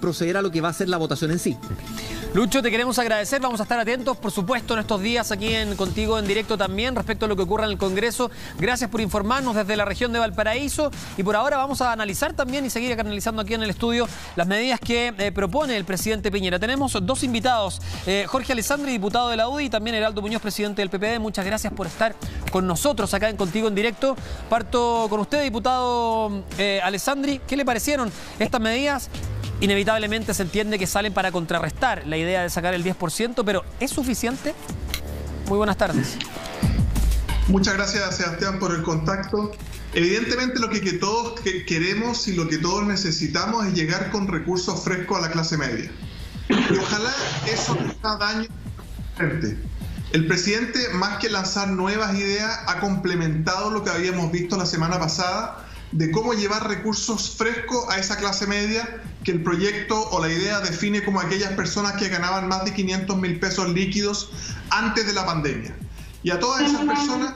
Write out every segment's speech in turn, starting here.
proceder a lo que va a ser la votación en sí. Lucho, te queremos agradecer, vamos a estar atentos, por supuesto, en estos días aquí Contigo en Directo también, respecto a lo que ocurra en el Congreso. Gracias por informarnos desde la región de Valparaíso, y por ahora vamos a analizar también y seguir analizando aquí en el estudio las medidas que propone el presidente Piñera. Tenemos dos invitados, Jorge Alessandri, diputado de la UDI, y también Heraldo Muñoz, presidente del PPD. Muchas gracias por estar con nosotros acá en Contigo en Directo. Parto con usted, diputado Alessandri. ¿Qué le parecieron estas medidas? Inevitablemente se entiende que salen para contrarrestar la idea de sacar el 10%, pero ¿es suficiente? Muy buenas tardes. Muchas gracias, Sebastián, por el contacto. Evidentemente lo que todos queremos y lo que todos necesitamos es llegar con recursos frescos a la clase media. Y ojalá eso no haga daño a la gente. El presidente, más que lanzar nuevas ideas, ha complementado lo que habíamos visto la semana pasada de cómo llevar recursos frescos a esa clase media que el proyecto o la idea define como aquellas personas que ganaban más de 500.000 pesos líquidos antes de la pandemia. Y a todas esas personas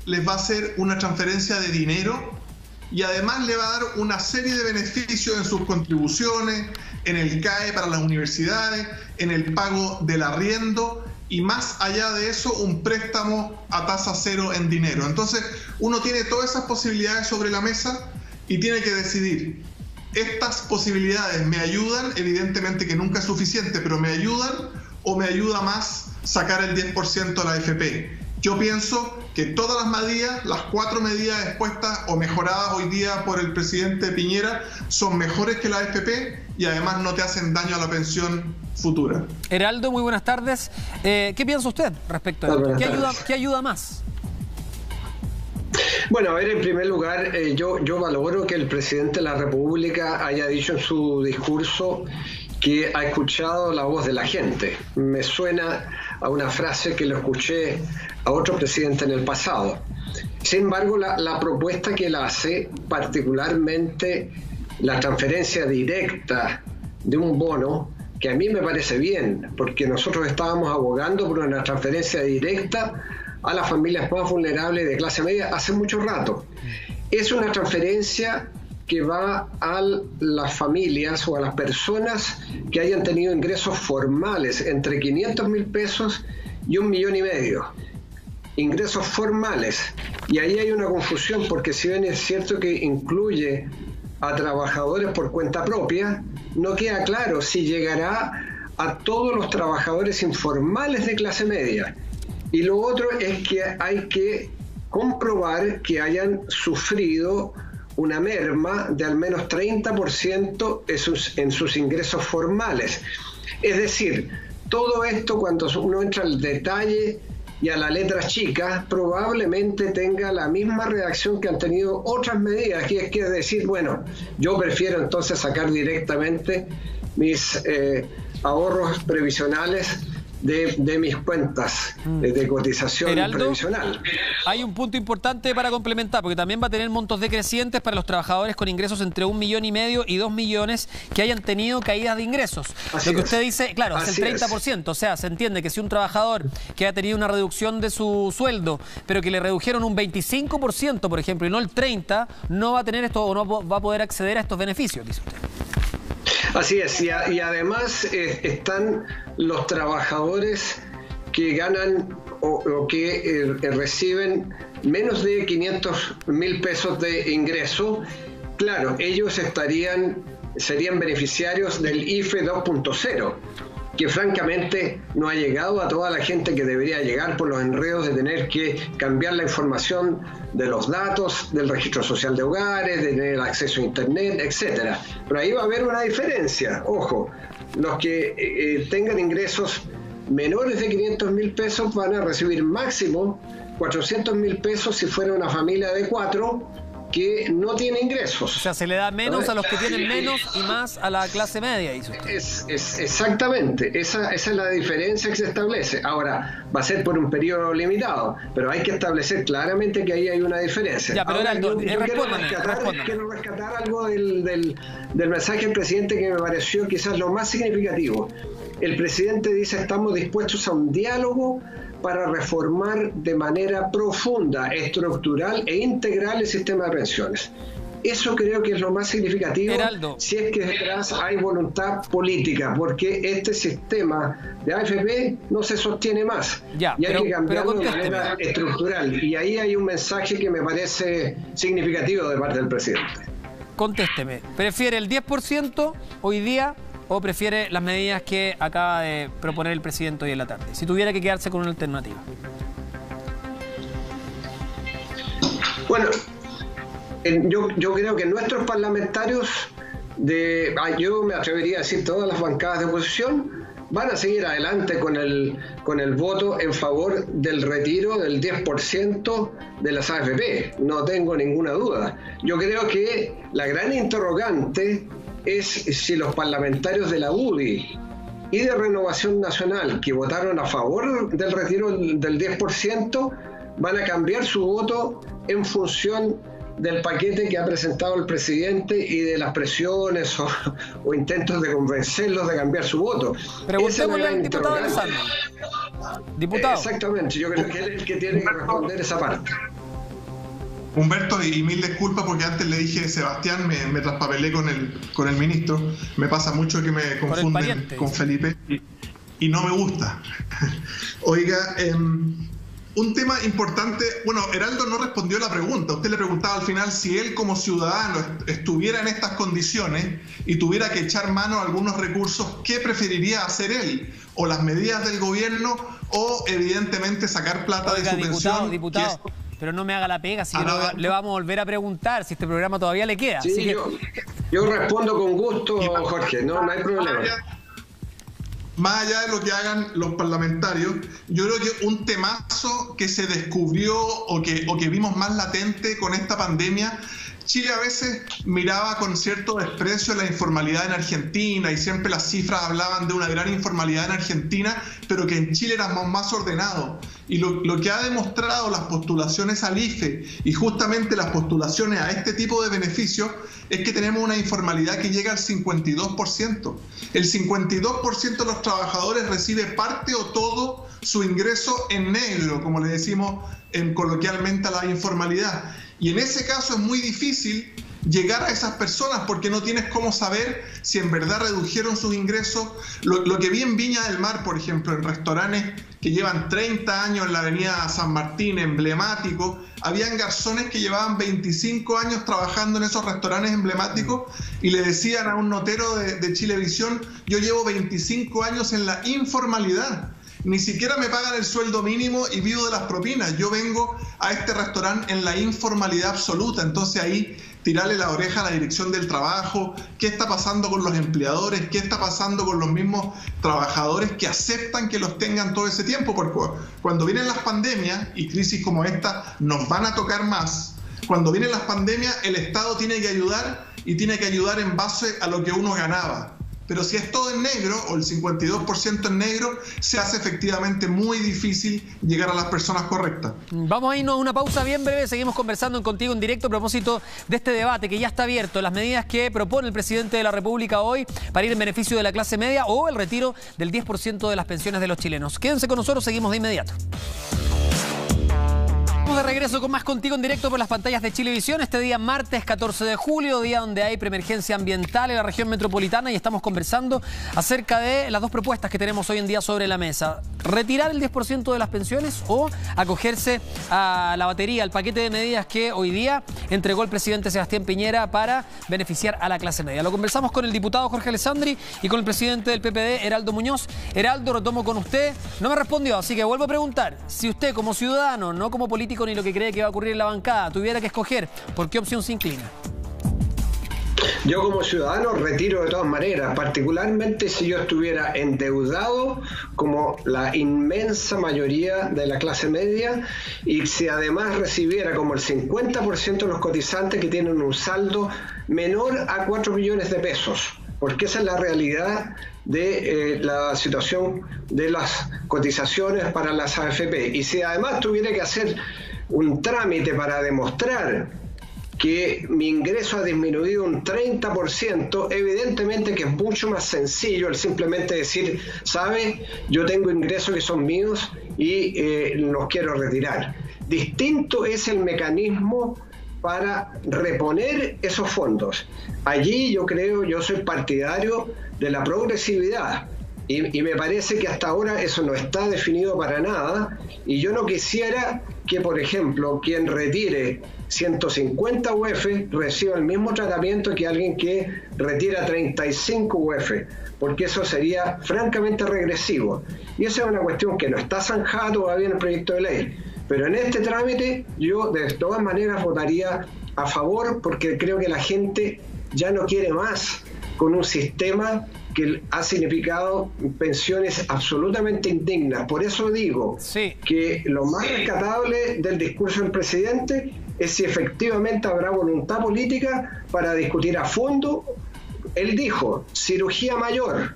les va a hacer una transferencia de dinero y además le va a dar una serie de beneficios en sus contribuciones, en el CAE para las universidades, en el pago del arriendo, y más allá de eso, un préstamo a tasa cero en dinero. Entonces, uno tiene todas esas posibilidades sobre la mesa y tiene que decidir. Estas posibilidades me ayudan, evidentemente que nunca es suficiente, pero me ayudan, o me ayuda más sacar el 10% a la AFP. Yo pienso que todas las medidas, las 4 medidas expuestas o mejoradas hoy día por el presidente Piñera, son mejores que la AFP y además no te hacen daño a la pensión futura. Heraldo, muy buenas tardes. ¿Qué piensa usted respecto a esto? ¿Qué ayuda más? Bueno, a ver, en primer lugar, yo valoro que el presidente de la República haya dicho en su discurso que ha escuchado la voz de la gente. Me suena a una frase que lo escuché a otro presidente en el pasado. Sin embargo, la propuesta que él hace, particularmente la transferencia directa de un bono, que a mí me parece bien, porque nosotros estábamos abogando por una transferencia directa a las familias más vulnerables de clase media hace mucho rato. Es una transferencia que va a las familias o a las personas que hayan tenido ingresos formales entre 500.000 pesos y 1,5 millones. Ingresos formales. Y ahí hay una confusión, porque si bien es cierto que incluye a trabajadores por cuenta propia, no queda claro si llegará a todos los trabajadores informales de clase media. Y lo otro es que hay que comprobar que hayan sufrido una merma de al menos 30% en sus ingresos formales. Es decir, todo esto, cuando uno entra al detalle y a la letra chica, probablemente tenga la misma reacción que han tenido otras medidas, que es decir, bueno, yo prefiero entonces sacar directamente mis ahorros previsionales de mis cuentas de cotización Heraldo, previsional. Hay un punto importante para complementar, porque también va a tener montos decrecientes para los trabajadores con ingresos entre 1,5 millones y 2 millones que hayan tenido caídas de ingresos. Lo que usted dice, claro, es el 30%. O sea, se entiende que si un trabajador que ha tenido una reducción de su sueldo, pero que le redujeron un 25%, por ejemplo, y no el 30%, no va a tener esto o no va a poder acceder a estos beneficios, dice usted. Así es, y además están los trabajadores que ganan o que reciben menos de 500.000 pesos de ingreso. Claro, ellos serían beneficiarios del IFE 2.0, que francamente no ha llegado a toda la gente que debería llegar por los enredos de tener que cambiar la información de los datos del registro social de hogares, de tener acceso a internet, etcétera. Pero ahí va a haber una diferencia. Ojo, los que tengan ingresos menores de 500.000 pesos van a recibir máximo 400.000 pesos si fuera una familia de 4 que no tiene ingresos. O sea, se le da menos a los que tienen menos y más a la clase media, dice usted. Exactamente, esa es la diferencia que se establece. Ahora, va a ser por un periodo limitado, pero hay que establecer claramente que ahí hay una diferencia. Ya, pero ahora, Heraldo, quiero rescatar algo del mensaje del presidente que me pareció quizás lo más significativo. El presidente dice: estamos dispuestos a un diálogo para reformar de manera profunda, estructural e integral el sistema de pensiones. Eso creo que es lo más significativo, Heraldo, si es que detrás hay voluntad política, porque este sistema de AFP no se sostiene más. Ya, y hay que cambiarlo de contésteme. manera estructural. Y ahí hay un mensaje que me parece significativo de parte del presidente. Contésteme, ¿prefiere el 10% hoy día o prefiere las medidas que acaba de proponer el presidente hoy en la tarde? Si tuviera que quedarse con una alternativa. Bueno, yo creo que nuestros parlamentarios, yo me atrevería a decir todas las bancadas de oposición, van a seguir adelante con el voto en favor del retiro del 10% de las AFP. No tengo ninguna duda. Yo creo que la gran interrogante es si los parlamentarios de la UDI y de Renovación Nacional que votaron a favor del retiro del 10% van a cambiar su voto en función del paquete que ha presentado el presidente y de las presiones o intentos de convencerlos de cambiar su voto. Preguntémosle al diputado Alessandri. Diputado. Exactamente, yo creo que él es el que tiene que responder esa parte. Humberto, y mil disculpas porque antes le dije Sebastián, me traspapelé con el ministro. Me pasa mucho que me confunden con Felipe y no me gusta. Oiga, un tema importante, bueno, Heraldo no respondió la pregunta. Usted le preguntaba al final si él como ciudadano estuviera en estas condiciones y tuviera que echar mano a algunos recursos, ¿qué preferiría hacer él? ¿O las medidas del gobierno o evidentemente sacar plata de su pensión? Diputado, pero no me haga la pega, si le vamos a volver a preguntar si este programa todavía le queda. Sí, así que... yo respondo con gusto, Jorge, no hay problema. Más allá de lo que hagan los parlamentarios, yo creo que un temazo que se descubrió o que vimos más latente con esta pandemia, Chile a veces miraba con cierto desprecio la informalidad en Argentina y siempre las cifras hablaban de una gran informalidad en Argentina, pero que en Chile éramos más ordenados. Y lo que ha demostrado las postulaciones al IFE y justamente las postulaciones a este tipo de beneficios es que tenemos una informalidad que llega al 52%. El 52% de los trabajadores recibe parte o todo su ingreso en negro, como le decimos coloquialmente a la informalidad. Y en ese caso es muy difícil llegar a esas personas porque no tienes cómo saber si en verdad redujeron sus ingresos. Lo que vi en Viña del Mar, por ejemplo, en restaurantes que llevan 30 años en la avenida San Martín, emblemático, habían garzones que llevaban 25 años trabajando en esos restaurantes emblemáticos y le decían a un notero de Chilevisión: yo llevo 25 años en la informalidad. Ni siquiera me pagan el sueldo mínimo y vivo de las propinas. Yo vengo a este restaurante en la informalidad absoluta. Entonces ahí tirarle la oreja a la dirección del trabajo. ¿Qué está pasando con los empleadores? ¿Qué está pasando con los mismos trabajadores que aceptan que los tengan todo ese tiempo? Porque cuando vienen las pandemias y crisis como esta nos van a tocar más. Cuando vienen las pandemias el Estado tiene que ayudar y tiene que ayudar en base a lo que uno ganaba. Pero si es todo en negro, o el 52% en negro, se hace efectivamente muy difícil llegar a las personas correctas. Vamos a irnos a una pausa bien breve. Seguimos conversando Contigo en Directo a propósito de este debate que ya está abierto. Las medidas que propone el presidente de la República hoy para ir en beneficio de la clase media o el retiro del 10% de las pensiones de los chilenos. Quédense con nosotros, seguimos de inmediato. Estamos de regreso con más Contigo en Directo por las pantallas de Chilevisión. Este día martes 14 de julio, día donde hay preemergencia ambiental en la región metropolitana y estamos conversando acerca de las dos propuestas que tenemos hoy en día sobre la mesa. Retirar el 10% de las pensiones o acogerse a la batería, al paquete de medidas que hoy día entregó el presidente Sebastián Piñera para beneficiar a la clase media. Lo conversamos con el diputado Jorge Alessandri y con el presidente del PPD, Heraldo Muñoz. Heraldo, retomo con usted. No me respondió, así que vuelvo a preguntar. Si usted como ciudadano, no como político ni lo que cree que va a ocurrir en la bancada, tuviera que escoger, ¿por qué opción se inclina? Yo como ciudadano retiro de todas maneras, particularmente si yo estuviera endeudado como la inmensa mayoría de la clase media y si además recibiera como el 50% de los cotizantes que tienen un saldo menor a 4 millones de pesos, porque esa es la realidad de la situación de las cotizaciones para las AFP. Y si además tuviera que hacer un trámite para demostrar que mi ingreso ha disminuido un 30%, evidentemente que es mucho más sencillo el simplemente decir, ¿sabe? Yo tengo ingresos que son míos y los quiero retirar. Distinto es el mecanismo para reponer esos fondos. Allí yo soy partidario de la progresividad. Y me parece que hasta ahora eso no está definido para nada, y yo no quisiera que, por ejemplo, quien retire 150 UF reciba el mismo tratamiento que alguien que retira 35 UF, porque eso sería francamente regresivo. Y esa es una cuestión que no está zanjada todavía en el proyecto de ley. Pero en este trámite yo de todas maneras votaría a favor, porque creo que la gente ya no quiere más con un sistema que ha significado pensiones absolutamente indignas. Por eso digo que lo más rescatable del discurso del presidente es si efectivamente habrá voluntad política para discutir a fondo. Él dijo, cirugía mayor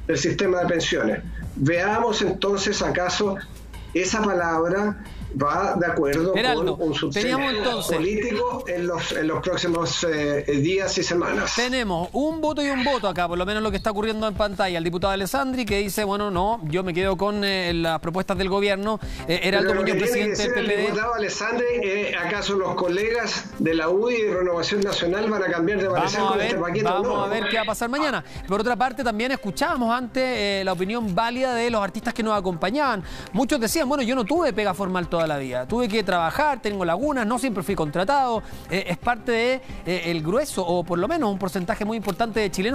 del sistema de pensiones. Veamos entonces acaso esa palabra va de acuerdo Geraldo, con un subsidio político en los próximos días y semanas. Tenemos un voto y un voto acá, por lo menos lo que está ocurriendo en pantalla. El diputado Alessandri, que dice, bueno, no, yo me quedo con las propuestas del gobierno. Heraldo Muñoz, presidente del PPD. El diputado Alessandri, ¿acaso los colegas de la UDI y Renovación Nacional van a cambiar de parecer con este paquete? Vamos a ver qué va a pasar mañana. Por otra parte, también escuchábamos antes la opinión válida de los artistas que nos acompañaban. Muchos decían, bueno, yo no tuve pega formal toda la vida. Tuve que trabajar, tengo lagunas, no siempre fui contratado. Es parte de el grueso, o por lo menos un porcentaje muy importante de chilenos